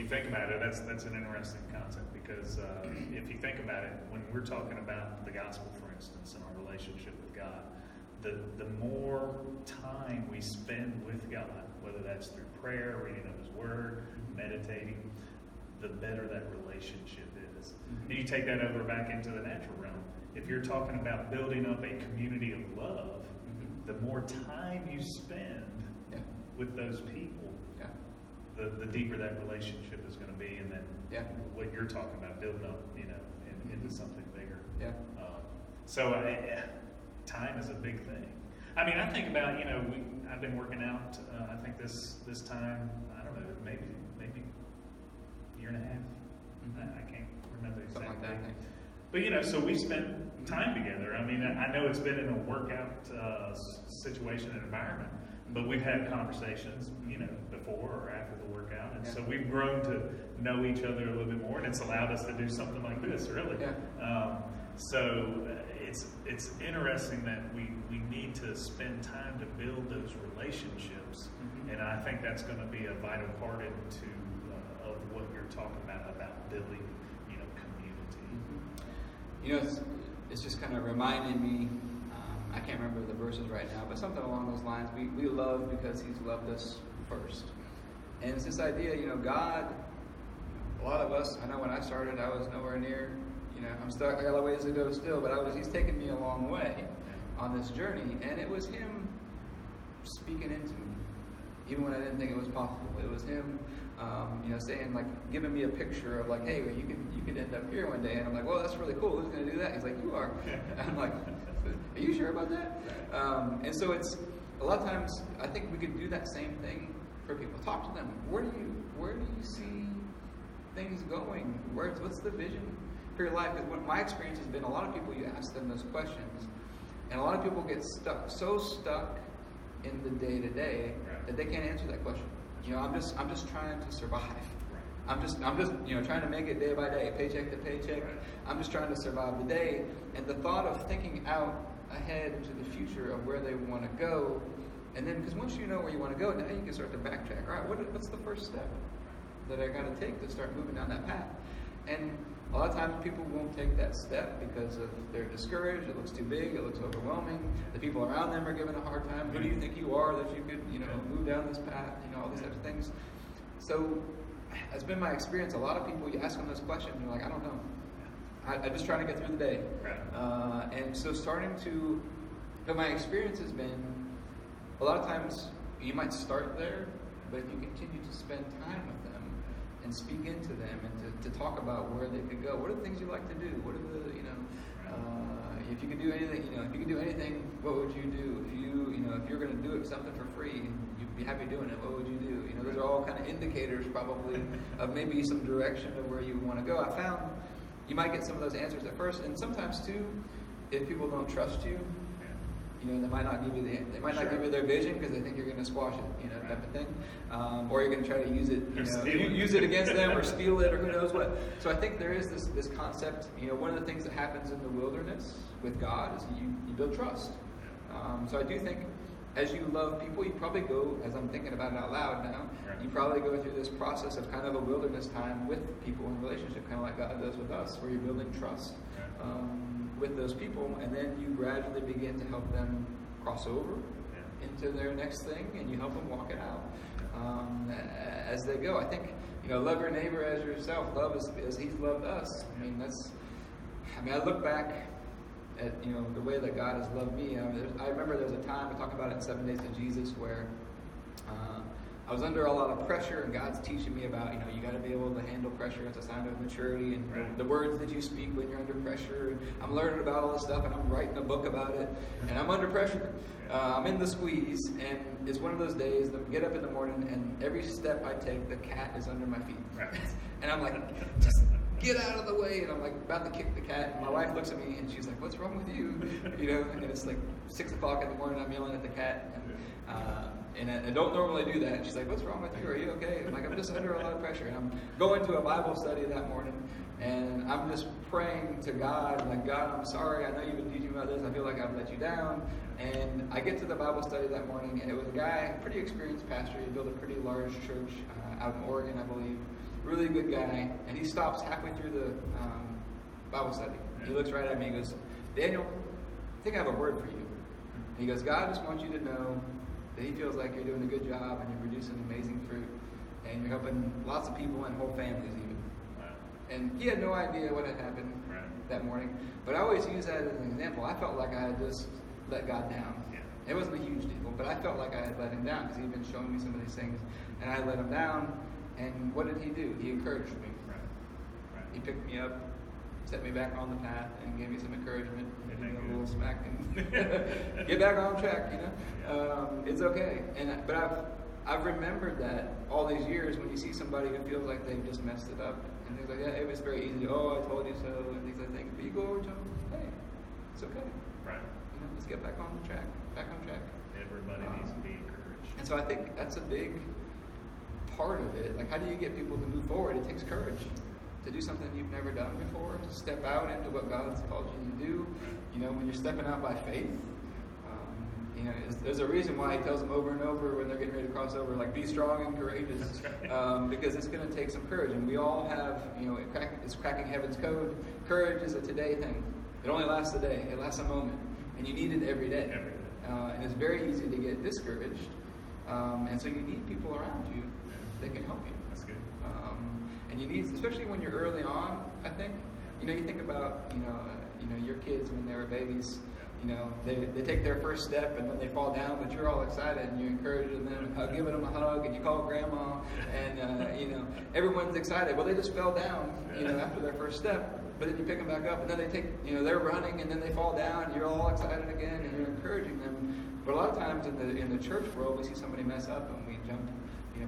think about it, that's an interesting concept because if you think about it, when we're talking about the gospel, for instance, and our relationship with God, the more time we spend with God, whether that's through prayer, reading of His Word, meditating, the better that relationship is. And you take that over back into the natural realm. If you're talking about building up a community of love, the more time you spend with those people, the deeper that relationship is going to be, and then what you're talking about, building up, into something bigger. So time is a big thing. I mean, I think about, I've been working out. I think this time, I don't know, maybe a year and a half. I can't remember exactly. Something like that. But so we spent time together. I mean, I know it's been in a workout situation and environment, but we've had conversations, before or after the workout, and so we've grown to know each other a little bit more, and it's allowed us to do something like this, really. So it's interesting that we need to spend time to build those relationships, and I think that's going to be a vital part into of what you're talking about building, community. It's just kind of reminding me. I can't remember the verses right now, but something along those lines. We love because He's loved us first, and it's this idea. God. A lot of us. I know when I started, I was nowhere near. I'm stuck. I got a ways to go still, but He's taken me a long way on this journey, and it was Him speaking into me, even when I didn't think it was possible. It was Him, saying giving me a picture of hey, well, you could end up here one day, and I'm like, well, that's really cool. Who's going to do that? He's like, you are. And I'm like, are you sure about that? And so it's a lot of times I think we could do that same thing for people. Talk to them. Where do you see things going? What's the vision for your life? Because my experience has been a lot of people, you ask them those questions, and a lot of people get so stuck in the day to day that they can't answer that question. I'm just trying to survive. I'm just trying to make it day by day, paycheck to paycheck. I'm just trying to survive the day, and the thought of thinking out ahead into the future of where they want to go, and then because once you know where you want to go, now you can start to backtrack. All right, what's the first step that I got to take to start moving down that path? And a lot of times people won't take that step because they're discouraged. It looks too big. It looks overwhelming. The people around them are giving a hard time. Who do you think you are that you could move down this path? All these types of things. So it's been my experience. A lot of people, you ask them this question, and they're like, I don't know. I'm just trying to get through the day. And so but my experience has been, a lot of times you might start there, but if you continue to spend time with them and speak into them and to talk about where they could go, what are the things you like to do? What are the, if you could do anything, what would you do? If you're going to do something for free, you'd be happy doing it, what would you do? Those are all kind of indicators probably of maybe some direction of where you want to go. I found you might get some of those answers at first, and sometimes too, if people don't trust you, they might not give you give you their vision because they think you're going to squash it, type of thing, or you're going to try to use it, use it against them or steal it or who knows what. So I think there is this concept. One of the things that happens in the wilderness with God is you build trust. So I do think as you love people, you probably go, as I'm thinking about it out loud now, you probably go through this process of kind of a wilderness time with people in relationship, kind of like God does with us, where you're building trust with those people, and then you gradually begin to help them cross over into their next thing, and you help them walk it out as they go. I think, love your neighbor as yourself. Love as He's loved us. I look back at the way that God has loved me. I remember there's a time, we talk about it in 7 Days to Jesus, where I was under a lot of pressure, and God's teaching me about, you got to be able to handle pressure. It's a sign of maturity, and the words that you speak when you're under pressure. And I'm learning about all this stuff, and I'm writing a book about it, and I'm under pressure. I'm in the squeeze, and it's one of those days that I get up in the morning, and every step I take, the cat is under my feet. And I'm like, just get out of the way, and I'm like about to kick the cat, and my wife looks at me, and she's like, what's wrong with you? And it's like 6 o'clock in the morning, I'm yelling at the cat, and I don't normally do that. And she's like, what's wrong with you? Are you okay? I'm like, I'm just under a lot of pressure. And I'm going to a Bible study that morning, and I'm just praying to God, like, God, I'm sorry. I know you've been teaching about this. I feel like I've let you down. And I get to the Bible study that morning, and it was a guy, pretty experienced pastor. He built a pretty large church out in Oregon, I believe. really good guy, and he stops halfway through the Bible study. He looks right at me and goes, Daniel, I think I have a word for you. And he goes, God just wants you to know that he feels like you're doing a good job and you're producing amazing fruit and you're helping lots of people and whole families even. Wow. And he had no idea what had happened that morning, but I always use that as an example. I felt like I had just let God down. Yeah. It wasn't a huge deal, but I felt like I had let him down because he'd been showing me some of these things, and I let him down. And what did he do? He encouraged me. Right. He picked me up, set me back on the path, and gave me some encouragement. Isn't Gave that me a good? little smack and get back on track. It's okay. But I've remembered that all these years when you see somebody who feels like they've just messed it up and things like that. It was very easy. Oh, I told you so, and things like that. But you go over to them. Hey, it's okay. Right. Let's get back on track. Back on track. Everybody needs to be encouraged. And so I think that's a big part of it. Like, how do you get people to move forward? It takes courage to do something you've never done before, to step out into what God's called you to do. When you're stepping out by faith, there's a reason why he tells them over and over when they're getting ready to cross over, like, be strong and courageous, because it's going to take some courage. And we all have, it's cracking heaven's code. Courage is a today thing. It only lasts a day. It lasts a moment. And you need it every day. And it's very easy to get discouraged. And so you need people around you that can help you. That's good. And you need, especially when you're early on, I think, you think about, your kids when they were babies, they take their first step and then they fall down, but you're all excited and you're encouraging them, giving them a hug, and you call grandma, and, everyone's excited. Well, they just fell down, after their first step, but then you pick them back up, and then they take, they're running, and then they fall down, and you're all excited again, and you're encouraging them. But a lot of times in the church world, we see somebody mess up, and we jump,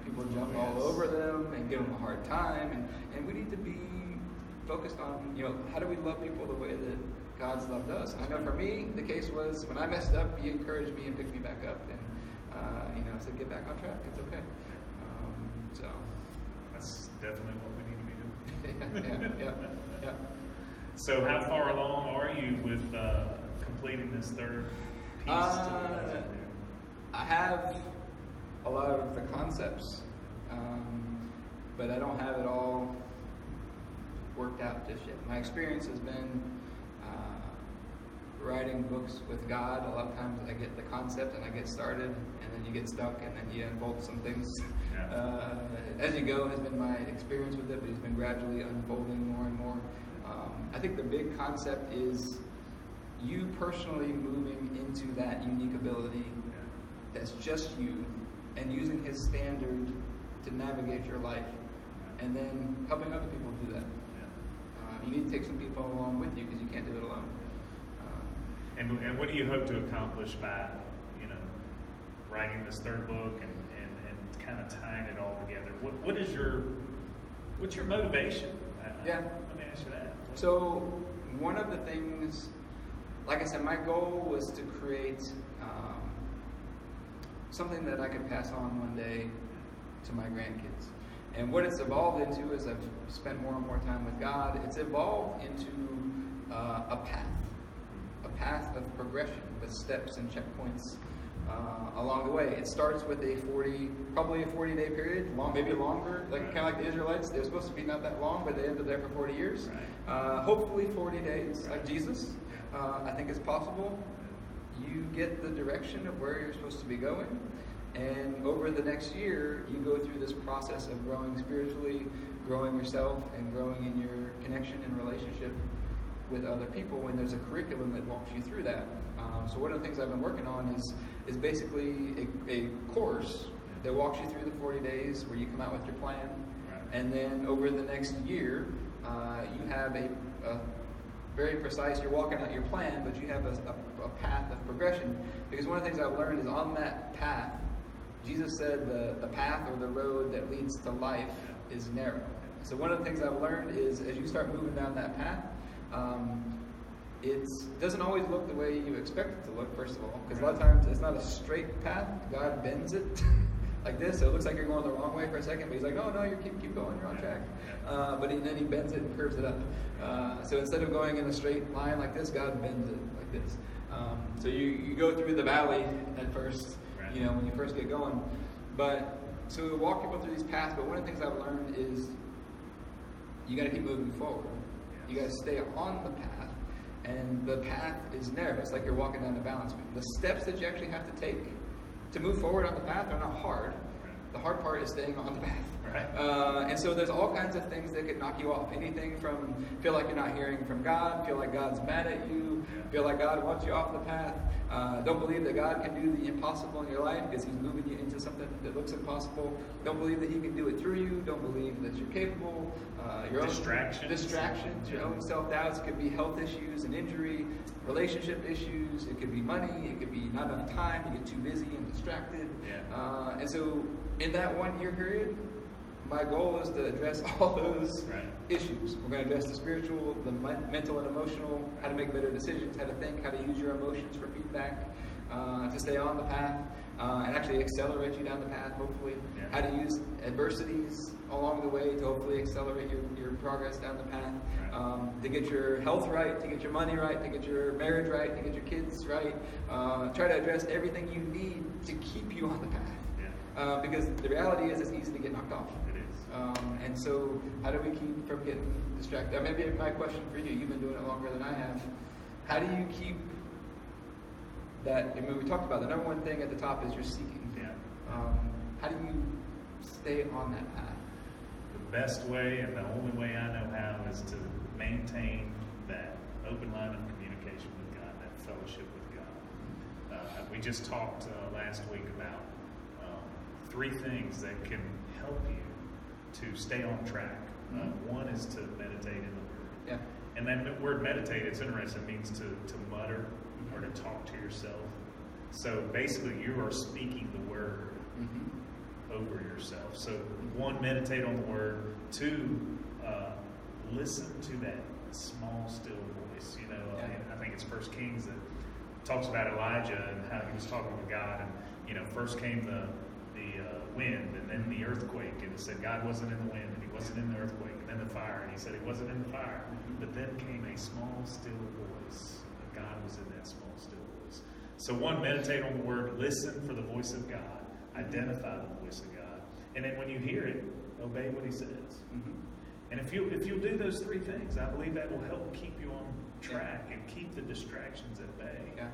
people jump all over them and give them a hard time, and we need to be focused on, how do we love people the way that God's loved us? And I know for me, the case was when I messed up, he encouraged me and picked me back up, and said, get back on track. It's okay. So That's definitely what we need to be doing. yeah. So how far along are you with completing this third piece? I have a lot of the concepts, but I don't have it all worked out just yet. My experience has been writing books with God. A lot of times I get the concept and I get started, and then you get stuck, and then you unfold some things. As you go has been my experience with it, but it's been gradually unfolding more and more. I think the big concept is you personally moving into that unique ability that's just you, and using his standard to navigate your life, and then helping other people do that. You need to take some people along with you because you can't do it alone. And what do you hope to accomplish by, writing this third book and kind of tying it all together? What's your motivation? Let me ask you that. So one of the things, like I said, my goal was to create something that I could pass on one day to my grandkids. And what it's evolved into is I've spent more and more time with God. It's evolved into a path of progression with steps and checkpoints along the way. It starts with probably a 40-day period, maybe longer, kind of like the Israelites. They were supposed to be not that long, but they ended there for 40 years. Hopefully 40 days, like Jesus. I think it's possible. You get the direction of where you're supposed to be going, and over the next year, you go through this process of growing spiritually, growing yourself, and growing in your connection and relationship with other people, when there's a curriculum that walks you through that. So one of the things I've been working on is basically a course that walks you through the 40 days where you come out with your plan. And then over the next year, you have a very precise, you're walking out your plan, but you have a path of progression. Because one of the things I've learned is on that path, Jesus said the path or the road that leads to life is narrow. So one of the things I've learned is as you start moving down that path, it doesn't always look the way you expect it to look, first of all, because a lot of times it's not a straight path. God bends it like this, so it looks like you're going the wrong way for a second, but he's like, oh no, you keep going, you're on track. But then he bends it and curves it up. So instead of going in a straight line like this, God bends it like this. So you go through the valley at first, when you first get going. But so we walk people through these paths, but one of the things I've learned is you got to keep moving forward. You got to stay on the path. And the path is narrow. It's like you're walking down the balance beam. The steps that you actually have to take to move forward on the path are not hard. The hard part is staying on the path. Right. And so there's all kinds of things that could knock you off. Anything from feel like you're not hearing from God, feel like God's mad at you, feel like God wants you off the path, don't believe that God can do the impossible in your life because he's moving you into something that looks impossible. Don't believe that he can do it through you. Don't believe that you're capable. Your distractions, your own self-doubts. It could be health issues and injury, relationship issues. It could be money. It could be not enough time. You get too busy and distracted. And so in that 1 year period, my goal is to address all those issues. We're going to address the spiritual, the mental and emotional, how to make better decisions, how to think, how to use your emotions for feedback, to stay on the path, and actually accelerate you down the path, hopefully. How to use adversities along the way to hopefully accelerate your progress down the path. To get your health right, to get your money right, to get your marriage right, to get your kids right. Try to address everything you need to keep you on the path. Because the reality is it's easy to get knocked off. It is. And so how do we keep from getting distracted? Maybe my question for you, you've been doing it longer than I have. How do you keep that, I mean, we talked about the number one thing at the top is you're seeking. How do you stay on that path? The best way and the only way I know how is to maintain that open line of communication with God, that fellowship with God. We just talked last week about 3 things that can help you to stay on track. One is to meditate in the Word. And then the word meditate, it's interesting, it means to mutter or to talk to yourself. So basically you are speaking the Word over yourself. So 1, meditate on the Word. 2, listen to that small, still voice. You know, I think it's 1 Kings that talks about Elijah and how he was talking with God. And, you know, first came the wind and then the earthquake. And it said God wasn't in the wind and he wasn't in the earthquake. And then the fire. And he said he wasn't in the fire. But then came a small, still voice. God was in that small, still voice. So 1, meditate on the Word. Listen for the voice of God. Identify the voice of God. And then when you hear it, obey what he says. And if you'll do those 3 things, I believe that will help keep you on track and keep the distractions at bay.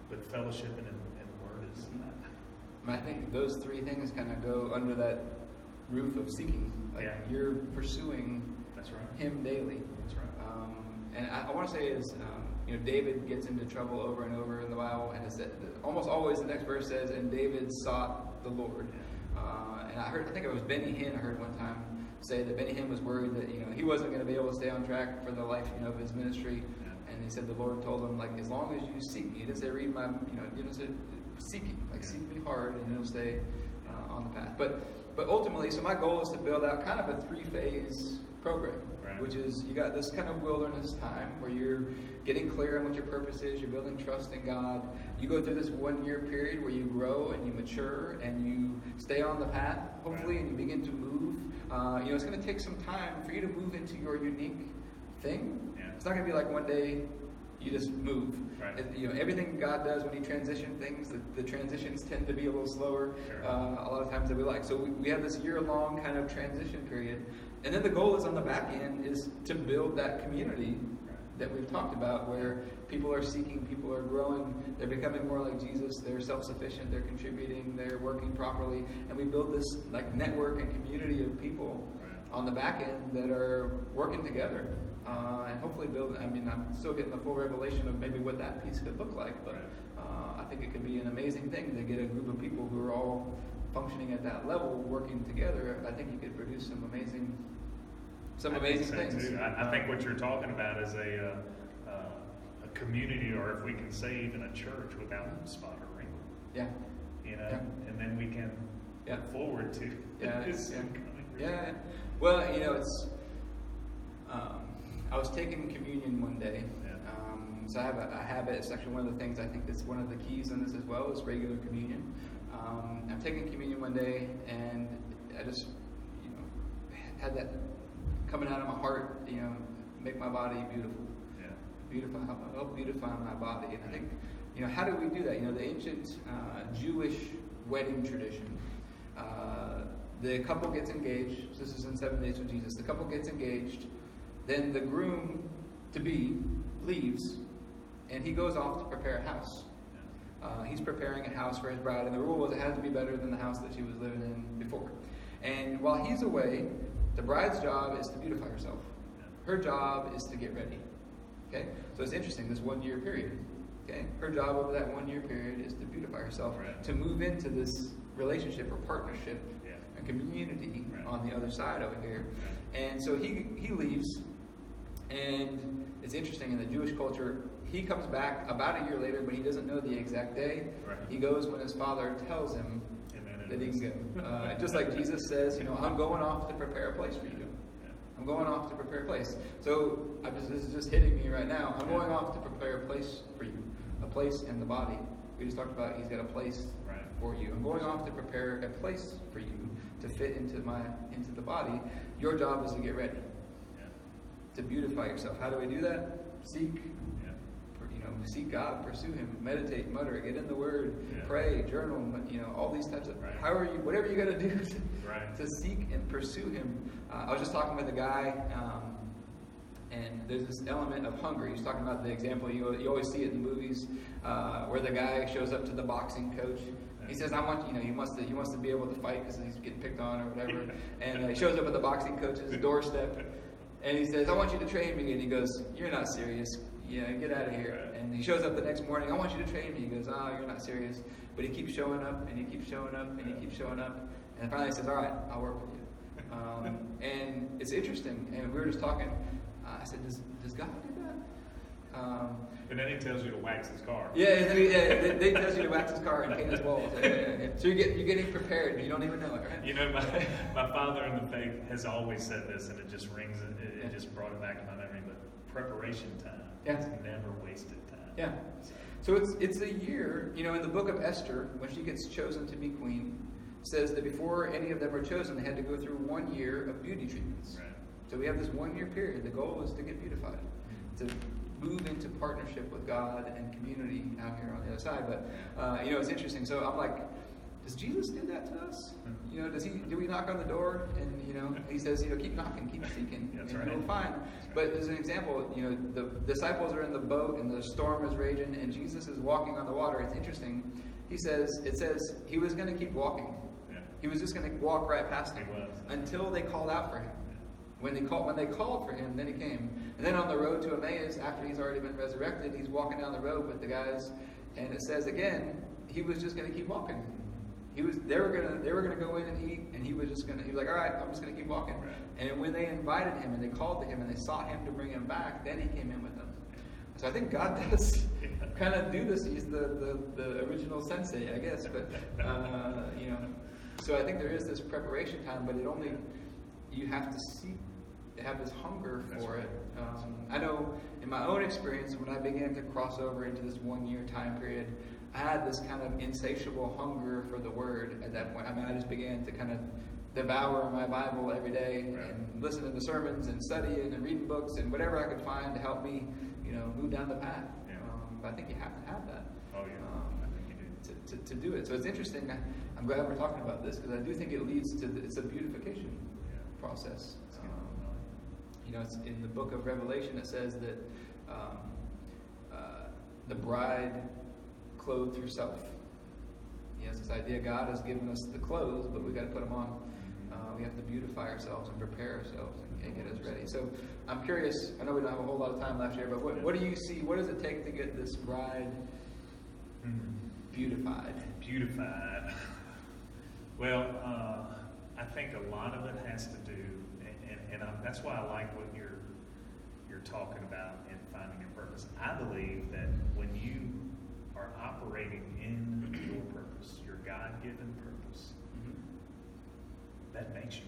But fellowship and the Word is I think those 3 things kind of go under that roof of seeking. Like you're pursuing him daily. That's right. And I want to say is, you know, David gets into trouble over and over in the Bible, and it's almost always the next verse says, "And David sought the Lord." And I think it was Benny Hinn. I heard one time say that Benny Hinn was worried that he wasn't going to be able to stay on track for the life of his ministry. And he said the Lord told him, like, as long as you seek me, he didn't say read my, he didn't say seeking, like seek me hard, and you'll stay on the path. But ultimately, so my goal is to build out kind of a 3-phase program, which is you got this kind of wilderness time where you're getting clear on what your purpose is, you're building trust in God. You go through this 1 year period where you grow and you mature and you stay on the path, hopefully, and you begin to move. It's going to take some time for you to move into your unique thing. It's not going to be like one day you just move. Everything God does when He transitions things, the transitions tend to be a little slower a lot of times than we like. So we have this year-long kind of transition period. And then the goal is on the back end is to build that community that we've talked about where people are seeking, people are growing, they're becoming more like Jesus, they're self-sufficient, they're contributing, they're working properly. And we build this like network and community of people on the back end that are working together. And hopefully I'm still getting the full revelation of maybe what that piece could look like, but I think it could be an amazing thing to get a group of people who are all functioning at that level, working together. I think you could produce some amazing things. Too. I think what you're talking about is a community, or if we can say even a church without spot or wrinkle. And then we can look forward to this coming. Well, it's. I was taking communion one day. So I have a habit. It's actually one of the things I think that's one of the keys in this as well is regular communion. I'm taking communion one day, and I just, had that coming out of my heart. Make my body beautiful. Help beautify my body. And I think, how do we do that? The ancient Jewish wedding tradition. the couple gets engaged. This is in 7 Days with Jesus. The couple gets engaged. Then the groom-to-be leaves, and he goes off to prepare a house. He's preparing a house for his bride, and the rule was it had to be better than the house that she was living in before. And while he's away, the bride's job is to beautify herself. Her job is to get ready. Okay? So it's interesting, this 1 year period. Okay? Her job over that 1 year period is to beautify herself, to move into this relationship or partnership and community on the other side over here. And so he leaves, and it's interesting, in the Jewish culture, he comes back about a year later, but he doesn't know the exact day. He goes when his father tells him that he can go. Just like Jesus says, I'm going off to prepare a place for you. I'm going off to prepare a place. So this is just hitting me right now. I'm going off to prepare a place for you, a place in the body. We just talked about he's got a place for you. I'm going off to prepare a place for you to fit into the body. Your job is to get ready, to beautify yourself. How do we do that? Seek God, pursue Him, meditate, mutter, get in the Word, pray, journal, all these types of, whatever you got to do to seek and pursue Him. I was just talking with a guy, and there's this element of hunger. He's talking about the example, you always see it in movies, where the guy shows up to the boxing coach. He says, I want, he wants to be able to fight because he's getting picked on or whatever. And he shows up at the boxing coach's doorstep, and he says, I want you to train me. And he goes, you're not serious. Get out of here. And he shows up the next morning, I want you to train me. He goes, you're not serious. But he keeps showing up, and he keeps showing up, and he keeps showing up. And finally he says, all right, I'll work with you. And it's interesting. And we were just talking. I said, does God do that? And then he tells you to wax his car. They tells you to wax his car and paint his walls. So you're getting prepared, and you don't even know it, right? My father in the faith has always said this, and it just rings, it just brought it back to my memory, but preparation time is never wasted time. So it's a year, in the book of Esther, when she gets chosen to be queen, says that before any of them are chosen, they had to go through 1 year of beauty treatments. So we have this 1 year period. The goal is to get beautified, to move into partnership with God and community out here on the other side. But it's interesting. So I'm like, does Jesus do that to us? Do we knock on the door and he says, keep knocking, keep seeking, and you'll find. But as an example, the disciples are in the boat and the storm is raging and Jesus is walking on the water. It's interesting. It says he was going to keep walking. He was just going to walk right past them until they called out for him. When they called for him, then he came. And then on the road to Emmaus, after he's already been resurrected, he's walking down the road with the guys, and it says again, he was just going to keep walking. They were gonna go in and eat, and he was like, all right, I'm just gonna keep walking. And when they invited him and they called to him and they sought him to bring him back, then he came in with them. So I think God does kind of do this. He's the original sensei, I guess. But so I think there is this preparation time, but you have to have this hunger for it. I know in my own experience, when I began to cross over into this 1 year time period, I had this kind of insatiable hunger for the Word at that point. I just began to kind of devour my Bible every day and listen to the sermons and studying and reading books and whatever I could find to help me, move down the path. But I think you have to have that. I think you do. To do it. So it's interesting. I'm glad we're talking about this because I do think it leads to it's a beautification process. It's in the book of Revelation. It says that the bride clothed herself. It's this idea God has given us the clothes, but we've got to put them on. We have to beautify ourselves and prepare ourselves and get us ready. So I'm curious, I know we don't have a whole lot of time left here, but what do you see, what does it take to get this bride beautified? Beautified. Well, I think a lot of it has to do, and that's why I like what you're talking about in finding your purpose. I believe that when you are operating in your purpose, your God-given purpose, that makes you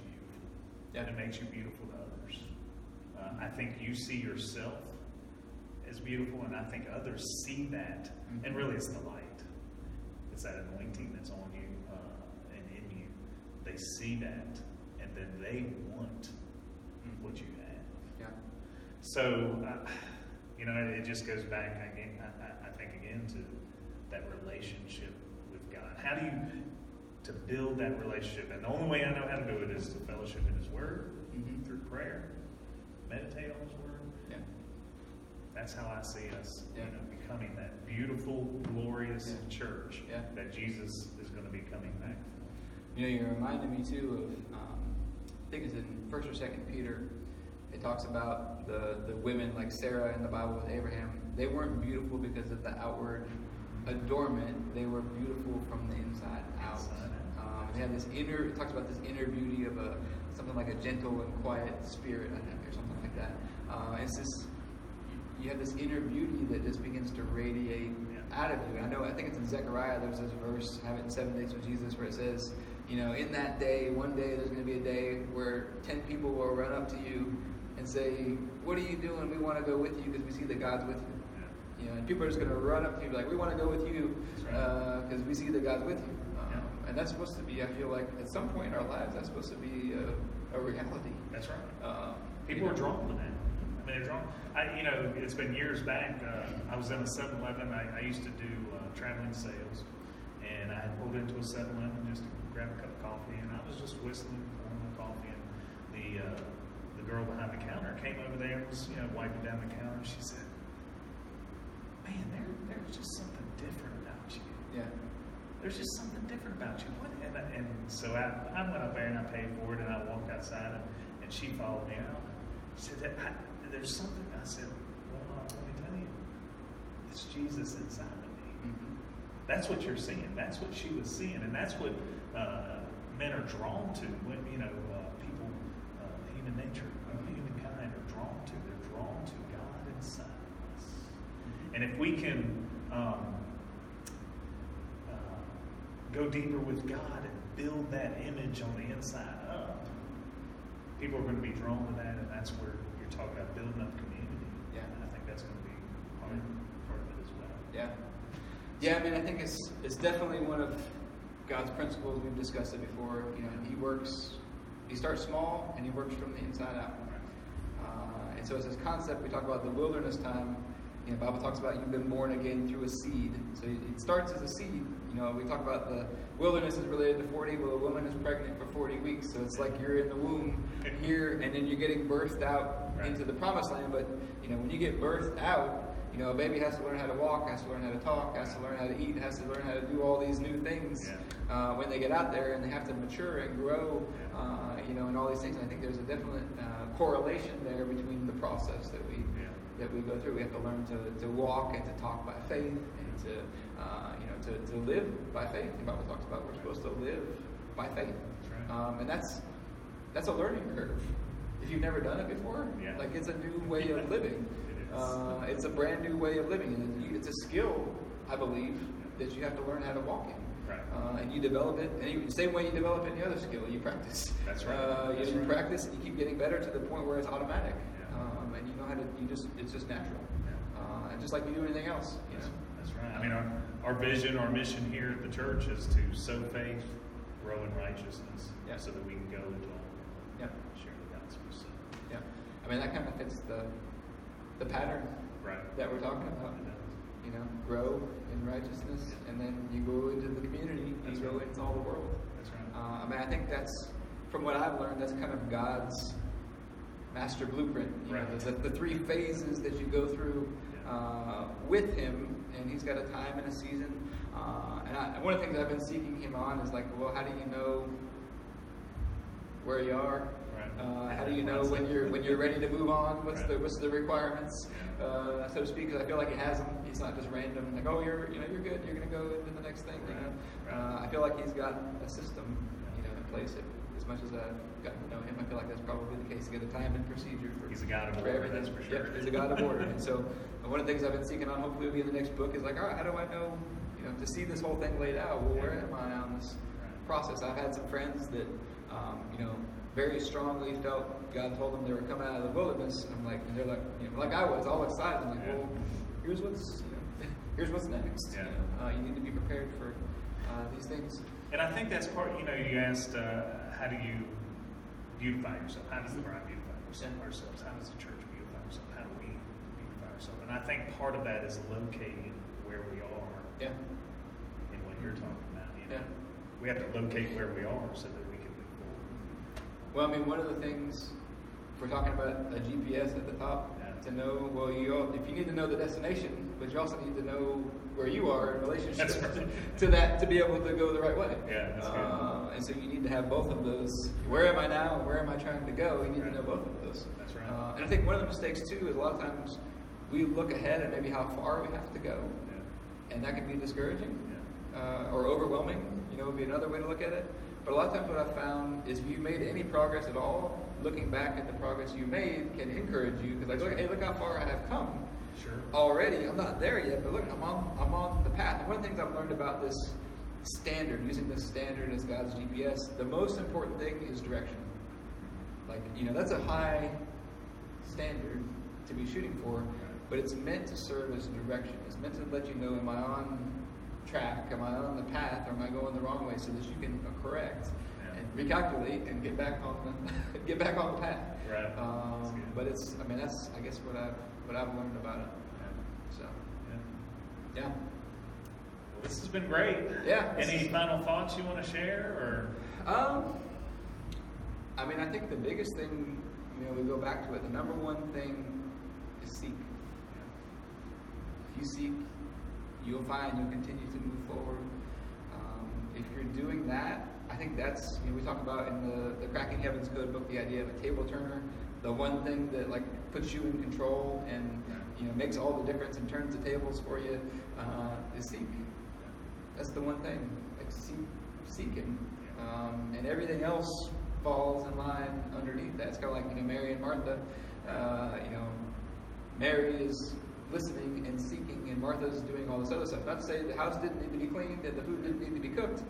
beautiful. It makes you beautiful to others. I think you see yourself as beautiful, and I think others see that. And really, it's the light. It's that anointing that's on you and in you. They see that, and then they want what you have. So, it just goes back again. I think again to that relationship with God. How do you, to build that relationship. And the only way I know how to do it is to fellowship in His Word, Mm-hmm. through prayer, meditate on His Word. Yeah. That's how I see us, Yeah. becoming that beautiful, glorious Yeah. church Yeah. that Jesus is going to be coming back for. You reminded me too of, I think it's in 1st or 2nd Peter. It talks about the women like Sarah in the Bible with Abraham. They weren't beautiful because of the outward adornment. They were beautiful from the inside out. They had this inner. It talks about this inner beauty of something like a gentle and quiet spirit, I think, or something like that. It's this. You have this inner beauty that just begins to radiate out of you. I think it's in Zechariah. There's this verse, "Have it in 7 days with Jesus," where it says, in that day, one day, there's going to be a day where 10 people will run up to you and say, "What are you doing? We want to go with you because we see that God's with you." And people are just going to run up to you like, "We want to go with you because we see that God's with you." And that's supposed to be, I feel like, at some point in our lives, that's supposed to be a reality. That's right. People are drawn to that. I mean, they're drawn. It's been years back. I was in a 7-Eleven. I used to do traveling sales, and I pulled into a 7-Eleven just to grab a cup of coffee, and I was just whistling, pouring my coffee, and the girl behind the counter came over there and was wiping down the counter. She said, "Man, there's just something different about you. Yeah. There's just something different about you." What? And so I went up there and I paid for it, and I walked outside, and she followed me out. She said, "There's something." I said, "Well, let me tell you, it's Jesus inside of me." Mm-hmm. That's what you're seeing. That's what she was seeing, and that's what men are drawn to. When people, human nature, humankind are drawn to. They're drawn to God inside us. And if we can go deeper with God and build that image on the inside up, people are going to be drawn to that, and that's where you're talking about building up community. Yeah. And I think that's going to be part of it as well. Yeah. Yeah, I think it's definitely one of God's principles. We've discussed it before. He starts small and He works from the inside out. And so it's this concept, we talk about the wilderness time. The Bible talks about you've been born again through a seed. So it starts as a seed. We talk about the wilderness is related to 40. Well, a woman is pregnant for 40 weeks. So it's like you're in the womb here, and then you're getting birthed out into the promised land. But, when you get birthed out, a baby has to learn how to walk, has to learn how to talk, has to learn how to eat, has to learn how to do all these new things when they get out there, and they have to mature and grow, and all these things. And I think there's a definite correlation there between the process that we go through. We have to learn to walk and to talk by faith, and to live by faith. The Bible talks about we're supposed to live by faith, and that's a learning curve. If you've never done it before, like it's a new way of living. It's a brand new way of living, and it's a skill, I believe, that you have to learn how to walk in. Right. And you develop it, and the same way you develop any other skill, you practice. That's right. You practice, and you keep getting better to the point where it's automatic, and you know how to. It's just natural, and just like you do anything else. That's right. Our vision, our mission here at the church is to sow faith, grow in righteousness, so that we can go into all the world and share the gospel. So. Yeah, that kind of fits the pattern that we're talking about. Grow in righteousness, and then you go into the community, you go into all the world. That's right. I think that's, from what I've learned, that's kind of God's master blueprint. The 3 phases that you go through with Him, and He's got a time and a season. And one of the things I've been seeking Him on is like, well, how do you know where you are? How do you know when you're ready to move on? What's the requirements, so to speak? Because I feel like He has them. He's not just random. Like, oh, you're good. You're going to go into the next thing. I feel like He's got a system, in place. As much as I've gotten to know Him, I feel like that's probably the case. He's got a time and procedure for. He's a God of order. That's for sure. Yeah, He's a God of order. And so, one of the things I've been seeking on, hopefully, will be in the next book, is like, all right, how do I know? To see this whole thing laid out. Well, where am I on this process? I've had some friends that, very strongly felt God told them they were coming out of the wilderness. And they're like, like I was, all excited. I'm like, well, here's what's next. You need to be prepared for these things. And I think that's part. You asked, how do you beautify yourself? How does the bride beautify ourselves? How does the church beautify ourselves? How do we beautify ourselves? And I think part of that is locating where we are. Yeah. In what you're talking about. we have to locate where we are so that we can move forward. Well, I mean, one of the things, if we're talking about a GPS at the top, to know, well, if you need to know the destination, but you also need to know where you are in relationship That's right. to that to be able to go the right way. Yeah, that's good. And so you need to have both of those. Where am I now? Where am I trying to go? You need to know both of those. That's right. And I think one of the mistakes too is a lot of times we look ahead and maybe how far we have to go, and that can be discouraging or overwhelming. Would be another way to look at it. But a lot of times what I've found is if you made any progress at all, looking back at the progress you made can encourage you because look how far I have come. Sure. Already, I'm not there yet, but look, I'm on the path. And one of the things I've learned about this standard, using this standard as God's GPS, the most important thing is direction. That's a high standard to be shooting for, but it's meant to serve as direction. It's meant to let you know, am I on track? Am I on the path? Or am I going the wrong way? So that you can correct and recalculate and get back on the path. Right. But that's I guess what I've learned about it. So yeah. Well, this has been great. Yeah. Any final thoughts you want to share, or? I think the biggest thing, we go back to it. The number one thing is seek. If you seek, you'll find, you'll continue to move forward. If you're doing that, I think that's, we talk about in the Cracking Heaven's Code book, the idea of a table turner. The one thing that puts you in control and makes all the difference and turns the tables for you is seek. That's the one thing. Seek Him, and everything else falls in line underneath that. It's kind of like Mary and Martha. Mary is listening and seeking, and Martha's doing all this other stuff. Not to say the house didn't need to be cleaned and the food didn't need to be cooked,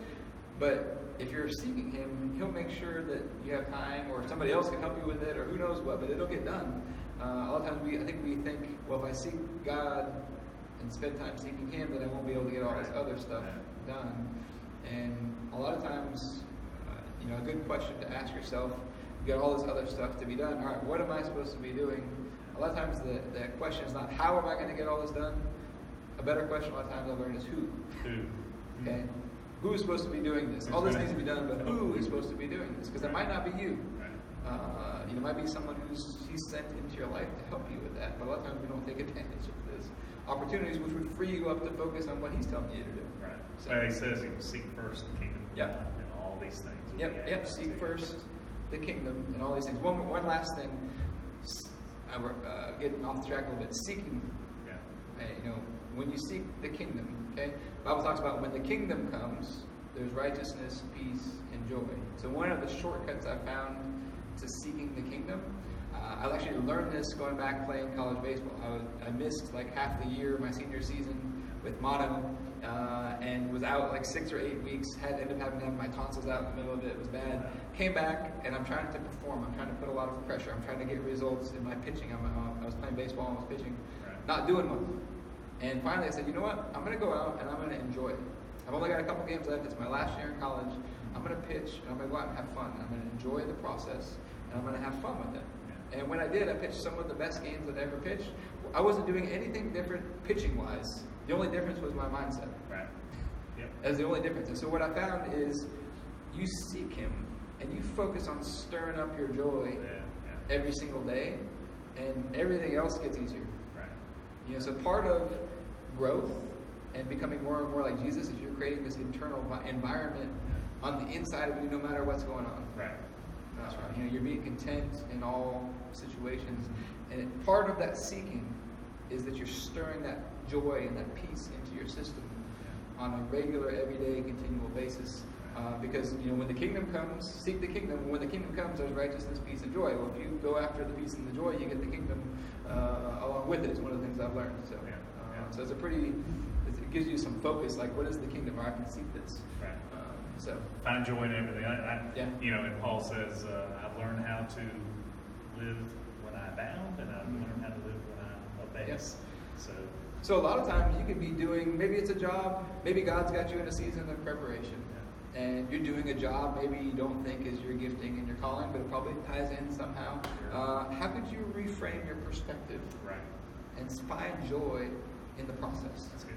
but if you're seeking Him, He'll make sure that you have time, or somebody else can help you with it, or who knows what, but it'll get done. A lot of times we think, well, if I seek God and spend time seeking Him, then I won't be able to get all this other stuff done. And a lot of times, a good question to ask yourself, you got all this other stuff to be done. All right, what am I supposed to be doing? A lot of times the question is not how am I going to get all this done? A better question a lot of times I've learned is who. Who? Okay? Who is supposed to be doing this? All this needs to be done, but who is supposed to be doing this? Because it might not be you. It might be someone He's sent into your life to help you with that. But a lot of times we don't take advantage of this opportunities which would free you up to focus on what He's telling you to do. Right. So He says He will seek first the kingdom of God and all these things. Yep. Seek first the kingdom and all these things. One last thing. Getting off the track a little bit. Seeking. When you seek the kingdom, okay? The Bible talks about when the kingdom comes, there's righteousness, peace, and joy. So one of the shortcuts I found to seeking the kingdom, I actually learned this going back playing college baseball. I missed half the year, my senior season with mono, and was out 6 or 8 weeks. Ended up having to have my tonsils out in the middle of it. It was bad. Came back, and I'm trying to perform. I'm trying to put a lot of pressure. I'm trying to get results in my pitching. I was playing baseball and I was pitching, not doing well. And finally I said, you know what? I'm going to go out and I'm going to enjoy it. I've only got a couple games left. It's my last year in college. I'm going to pitch and I'm going to go out and have fun. I'm going to enjoy the process and I'm going to have fun with it. And when I did, I pitched some of the best games I'd ever pitched. I wasn't doing anything different pitching-wise. The only difference was my mindset. Right. Yep. That's the only difference. And so what I found is you seek Him and you focus on stirring up your joy every single day, and everything else gets easier. Right. So part of growth and becoming more and more like Jesus is you're creating this internal environment on the inside of you no matter what's going on. Right. That's right. You're being content in all situations. And part of that seeking is that you're stirring that joy and that peace into your system on a regular, everyday, continual basis. Because when the kingdom comes, seek the kingdom. When the kingdom comes, there's righteousness, peace, and joy. Well, if you go after the peace and the joy, you get the kingdom along with it. It's one of the things I've learned. So, so it gives you some focus. What is the kingdom? Or I can seek this. Right. So find joy in everything. And Paul says, I've learned how to live when I abound, and I've learned how to live when I obey. Yes. So a lot of times you could be doing, maybe it's a job, maybe God's got you in a season of preparation. And you're doing a job maybe you don't think is your gifting and your calling, but it probably ties in somehow. How could you reframe your perspective and find joy in the process? That's good.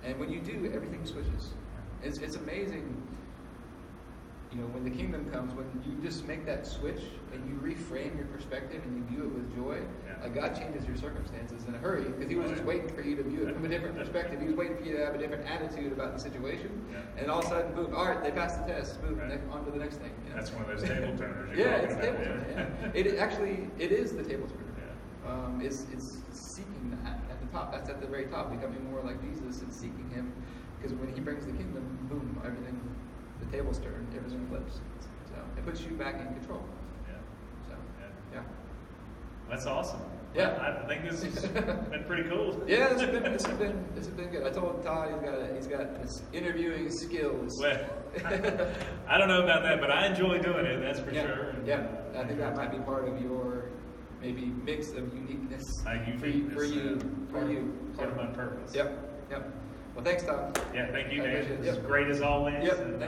And when you do, everything switches. It's amazing. You know, when the kingdom comes, when you just make that switch and you reframe your perspective and you view it with joy, Yeah. God changes your circumstances in a hurry because He was just waiting for you to view it from a different perspective. He was waiting for you to have a different attitude about the situation, Yeah. and all of a sudden, boom! All right, they passed the test. Boom! Right. On to the next thing. You know? That's one of those table turners. You're Yeah, talking it's a about, table turner. Yeah. It is the table turner. Yeah. It's seeking that at the top. That's at the very top, becoming more like Jesus and seeking Him. Because when He brings the kingdom, boom, everything, the tables turn, everything flips. So it puts you back in control. Yeah. So Yeah. yeah, That's awesome. Yeah. I think this has been pretty cool. yeah. This has been good. I told Todd he's got this interviewing skills. Well, I don't know about that, but I enjoy doing it. That's for yeah. sure. And, Yeah, I think that might be part of your maybe mix of uniqueness. For you. Part of my purpose. Yep. Well, thanks, Todd. Yeah, thank you, I Dan. appreciate it. This is Yep. great as always. Yep. And, Thank you.